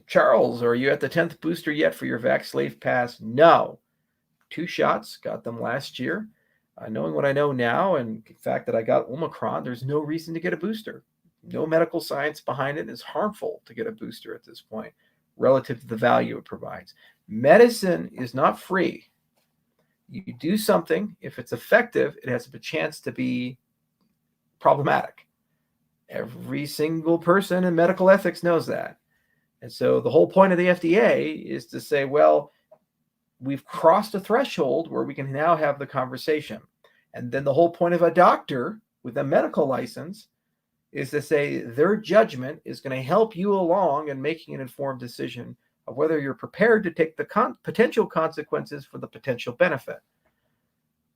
Charles, are you at the 10th booster yet for your Vaxx Pass? No. 2 shots, got them last year. Knowing what I know now and the fact that I got Omicron, there's no reason to get a booster. No medical science behind it. Is harmful to get a booster at this point relative to the value it provides. Medicine is not free. You do something, if it's effective, it has a chance to be problematic. Every single person in medical ethics knows that. And so the whole point of the FDA is to say, well, we've crossed a threshold where we can now have the conversation. And then the whole point of a doctor with a medical license is to say their judgment is going to help you along in making an informed decision of whether you're prepared to take the potential consequences for the potential benefit.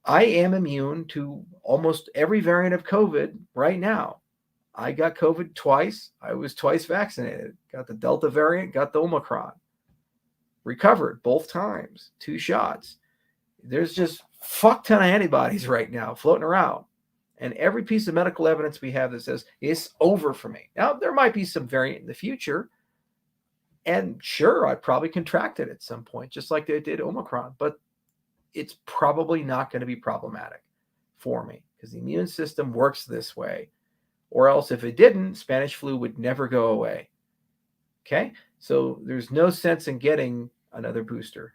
I am immune to almost every variant of COVID right now. I got COVID twice. I was twice vaccinated. Got the Delta variant, got the Omicron. Recovered both times, 2 shots. There's just fuck ton of antibodies right now floating around. And every piece of medical evidence we have that says it's over for me. Now, there might be some variant in the future. And sure, I probably contracted at some point, just like they did Omicron. But it's probably not going to be problematic for me because the immune system works this way. Or else if it didn't, Spanish flu would never go away. Okay? So there's no sense in getting another booster.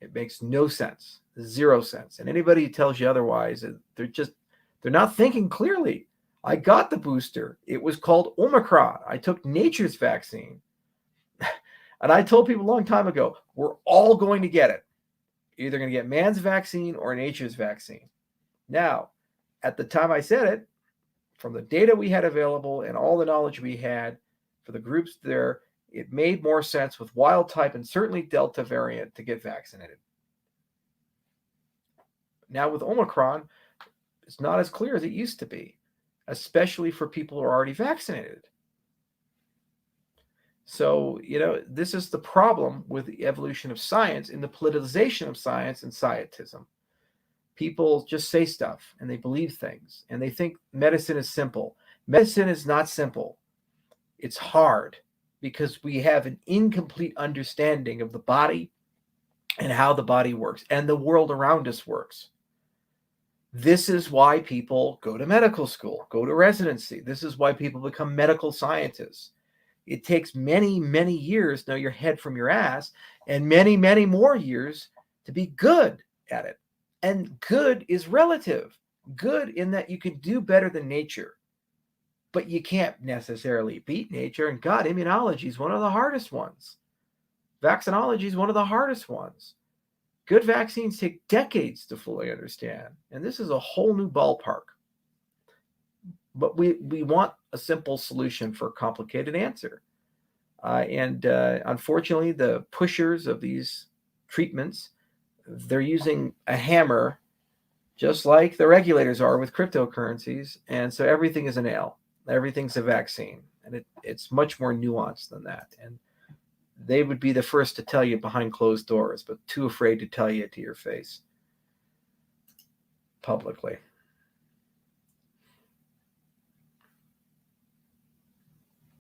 It makes no sense. 0 sense. And anybody who tells you otherwise, they're not thinking clearly. I got the booster. It was called Omicron. I took nature's vaccine. And I told people a long time ago, we're all going to get it. You're either going to get man's vaccine or nature's vaccine. Now, at the time I said it, from the data we had available and all the knowledge we had for the groups there, it made more sense with wild type and certainly Delta variant to get vaccinated. Now with Omicron, it's not as clear as it used to be, especially for people who are already vaccinated. So, this is the problem with the evolution of science and the politicization of science and scientism. People just say stuff and they believe things and they think medicine is simple. Medicine is not simple. It's hard because we have an incomplete understanding of the body and how the body works and the world around us works. This is why people go to medical school, go to residency. This is why people become medical scientists. It takes many, many years to know your head from your ass and many, many more years to be good at it. And good is relative. Good in that you can do better than nature, but you can't necessarily beat nature. And God, immunology is one of the hardest ones. Vaccinology is one of the hardest ones. Good vaccines take decades to fully understand. And this is a whole new ballpark. But we want a simple solution for a complicated answer. Unfortunately, the pushers of these treatments, they're using a hammer just like the regulators are with cryptocurrencies. And so everything is a nail. Everything's a vaccine. And it's much more nuanced than that. And they would be the first to tell you behind closed doors, but too afraid to tell you to your face publicly.